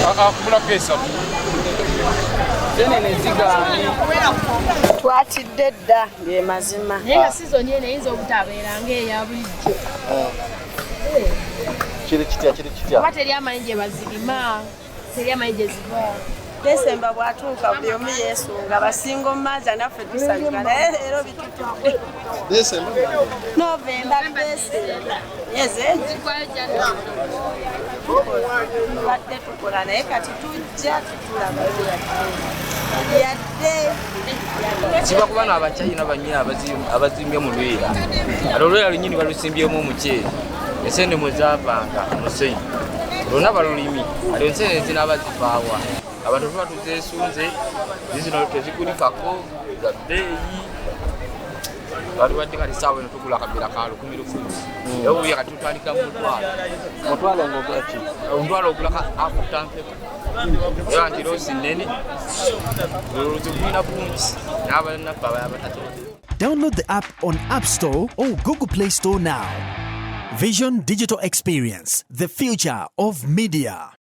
Mulako esatu. Enseenene zigaanye. Twatidde dda ng'emazima. Naye nga sizoni eno eyinza obutabeera ng'eya bulijjo. Kiri kitya. Kuba teri amanyi gye bazirima, teri amanyi gye ziva. Desemba bw'atuuka buli omu yeesunga basinga omumanza naffe tusanyuka naye leero bitutudde. Desemba. Novemba, Desemba. Myezi egi. Tubadde tukola naye kati tujja tutulaba yadde. Kiba ku bano abakyayina bannyina abazimbye mu lwera. Ate olwera lunyini balusimbyemu omuceere. Enseenene mwe zaavanga musenyu. Lwonna balulimi. Ate enseenene zinaaba zivaawa. Abantu tuba tuzeesunze, zino tezigulikako, za bbeeyi. Twalibadde kati ssaawa eno tugula akabbira ka 10,000. Era obuya kati tutandika mu mutwalo. Omutwalo ng'ogula ki? Omutwalo ogula afu tankeko. Era nti loosi nnene. Zigulina bungi. N'abanaffe abatatera. Download the app on App Store or Google Play Store now. Vision Digital Experience, the future of media.